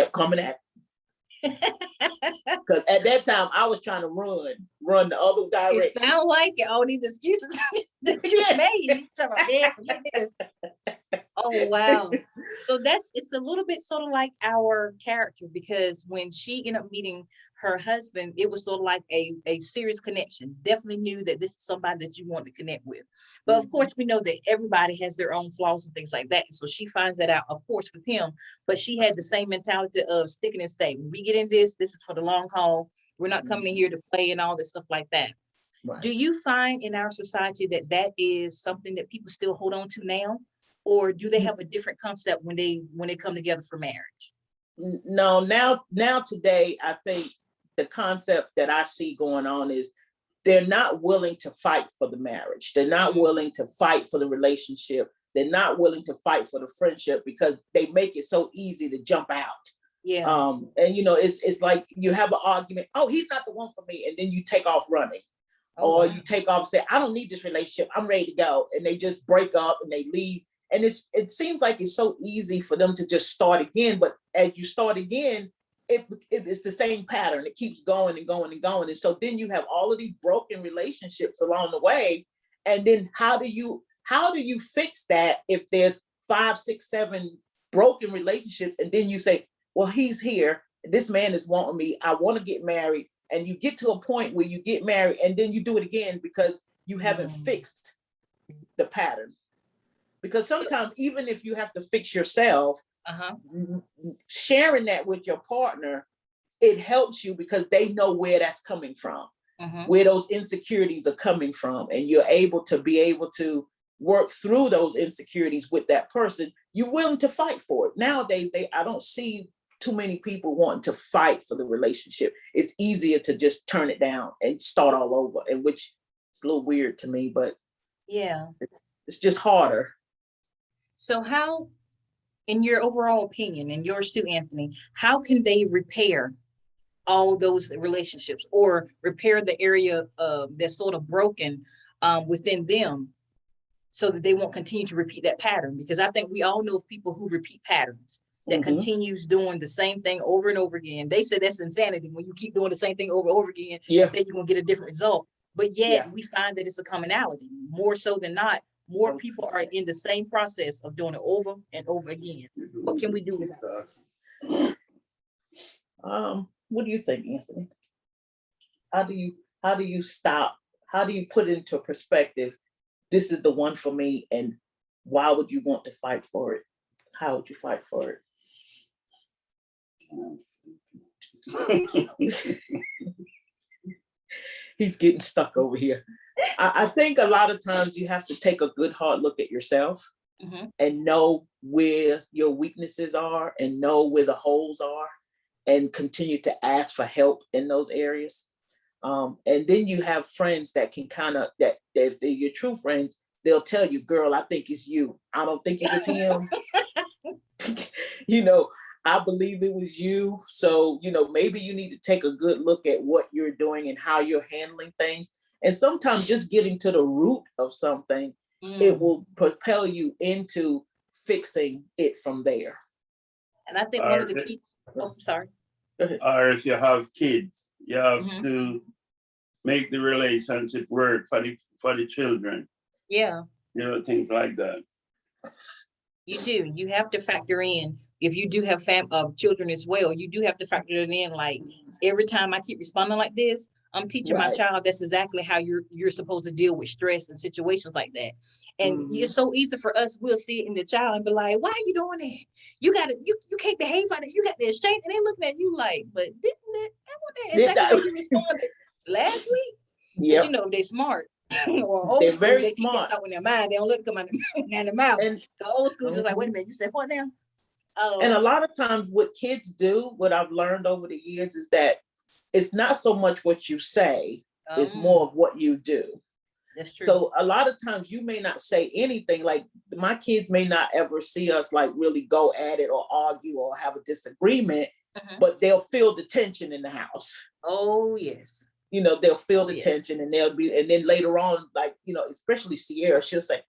kept coming at me. Because at that time I was trying to run the other direction. It sounds like it, all these excuses that you made. Oh wow. So that it's a little bit sort of like our character, because when she ended up meeting her husband, it was sort of like a serious connection. Definitely knew that this is somebody that you want to connect with. But of course, we know that everybody has their own flaws and things like that. So she finds that out, of course, with him. But she had the same mentality of sticking and stay. When we get in this is for the long haul. We're not coming in here to play and all this stuff like that. Right. Do you find in our society that that is something that people still hold on to now? Or do they have a different concept when they come together for marriage? No, now today, I think the concept that I see going on is they're not willing to fight for the marriage. They're not willing to fight for the relationship. They're not willing to fight for the friendship because they make it so easy to jump out. Yeah. And it's like you have an argument. Oh, he's not the one for me, and then you take off running, or you take off and say, I don't need this relationship. I'm ready to go, and they just break up and they leave. And it seems like it's so easy for them to just start again. But as you start again, it's the same pattern. It keeps going and going and going. And so then you have all of these broken relationships along the way. And then how do you fix that if there's 5, 6, 7 broken relationships? And then you say, well, he's here. This man is wanting me. I want to get married. And you get to a point where you get married and then you do it again because you haven't fixed the pattern. Because sometimes even if you have to fix yourself, sharing that with your partner, it helps you because they know where that's coming from, where those insecurities are coming from. And you're able to work through those insecurities with that person. You're willing to fight for it. Nowadays, I don't see too many people wanting to fight for the relationship. It's easier to just turn it down and start all over, and which is a little weird to me, but yeah, it's just harder. So how, in your overall opinion, and yours too, Anthony, how can they repair all those relationships or repair the area that's sort of broken within them so that they won't continue to repeat that pattern? Because I think we all know of people who repeat patterns that continues doing the same thing over and over again. They say that's insanity when you keep doing the same thing over and over again, then you're going to get a different result. But yet we find that it's a commonality. More so than not, more people are in the same process of doing it over and over again. What can we do with that? What do you think, Anthony? How do you stop? How do you put it into perspective? This is the one for me, and why would you want to fight for it? How would you fight for it? He's getting stuck over here. I think a lot of times you have to take a good hard look at yourself and know where your weaknesses are and know where the holes are and continue to ask for help in those areas. And then you have friends that can that if they're your true friends, they'll tell you, girl, I think it's you. I don't think it was him. I believe it was you. So, maybe you need to take a good look at what you're doing and how you're handling things. And sometimes just getting to the root of something, it will propel you into fixing it from there. And I think one of the key, sorry. Or if you have kids, you have to make the relationship work for the children. Yeah. Things like that. You do. You have to factor in, if you do have children as well, you do have to factor it in. Like every time I keep responding like this, I'm teaching my child that's exactly how you're supposed to deal with stress and situations like that. And it's so easy for us. We'll see it in the child and be like, why are you doing that? You can't behave like that. You got the exchange. And they're looking at you like, but exactly how you responded last week? Yep. But they're smart. Or they're very smart. When they're mind, they don't let them come in their mouth. And the old school just like, wait a minute, you said what now? And a lot of times what kids do, what I've learned over the years is that it's not so much what you say, it's more of what you do. That's true. So a lot of times you may not say anything, like my kids may not ever see us like really go at it or argue or have a disagreement, but they'll feel the tension in the house. Oh, yes. They'll feel the tension and and then later on, like, especially Sierra, she'll say,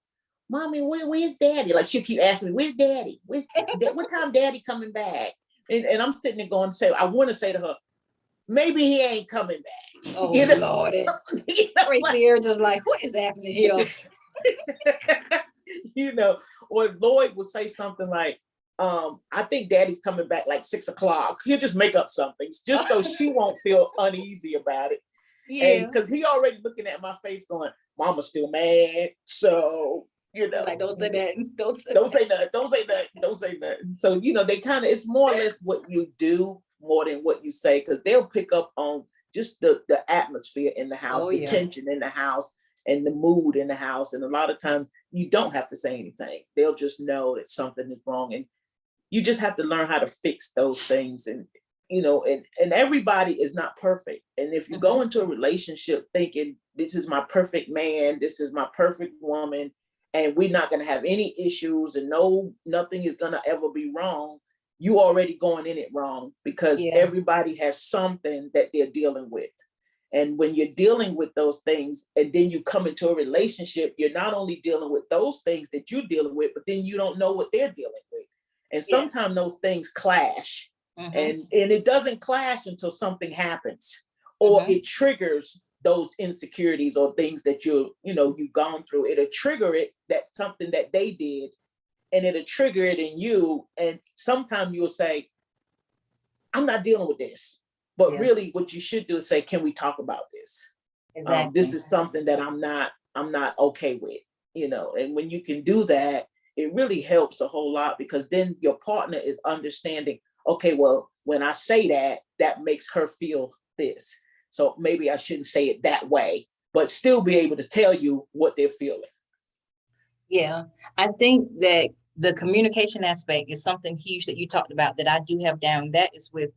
Mommy, where's Daddy? Like she'll keep asking me, where's Daddy? What time Daddy coming back? And I'm sitting there going to say, I want to say to her, maybe he ain't coming back. Oh, you know? Lord. You know, Tracy are just like, what is happening here? you know, or Lloyd would say something like, I think daddy's coming back like 6 o'clock. He'll just make up something just so she won't feel uneasy about it. Yeah. And because he already looking at my face going, mama's still mad. So, you know, Like, don't say that. Don't say nothing. Don't say nothing. So, you know, they kind of, it's more or less what you do more than what you say, because they'll pick up on just the atmosphere in the house, the tension in the house, and the mood in the house. And a lot of times you don't have to say anything. They'll just know that something is wrong. And you just have to learn how to fix those things. And, you know, and everybody is not perfect. And if you go into a relationship thinking, this is my perfect man, this is my perfect woman, and we're not going to have any issues and nothing is going to ever be wrong, you already going in it wrong, because everybody has something that they're dealing with. And when you're dealing with those things and then you come into a relationship, you're not only dealing with those things that you're dealing with, but then you don't know what they're dealing with. And sometimes those things clash. And it doesn't clash until something happens, or it triggers those insecurities or things that you've gone through. It'll trigger it, that something that they did, and it'll trigger it in you. And sometimes you'll say, I'm not dealing with this. But really what you should do is say, can we talk about this? Exactly. This is something that I'm not okay with, you know. And when you can do that, it really helps a whole lot, because then your partner is understanding, okay, well, when I say that, that makes her feel this. So maybe I shouldn't say it that way, but still be able to tell you what they're feeling. Yeah, I think that the communication aspect is something huge that you talked about that I do have down. That is with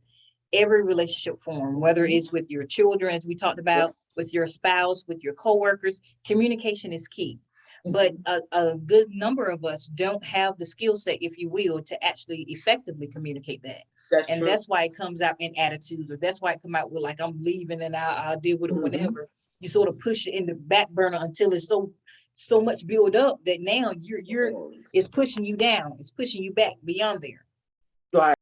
every relationship form, whether it's with your children, as we talked about, with your spouse, with your coworkers. Communication is key. But a good number of us don't have the skill set, if you will, to actually effectively communicate that. That's true. That's why it comes out in attitudes, or that's why it come out with like, I'm leaving and I'll deal with it whenever. You sort of push it in the back burner until it's so much build up that now it's pushing you down. It's pushing you back beyond there. Right.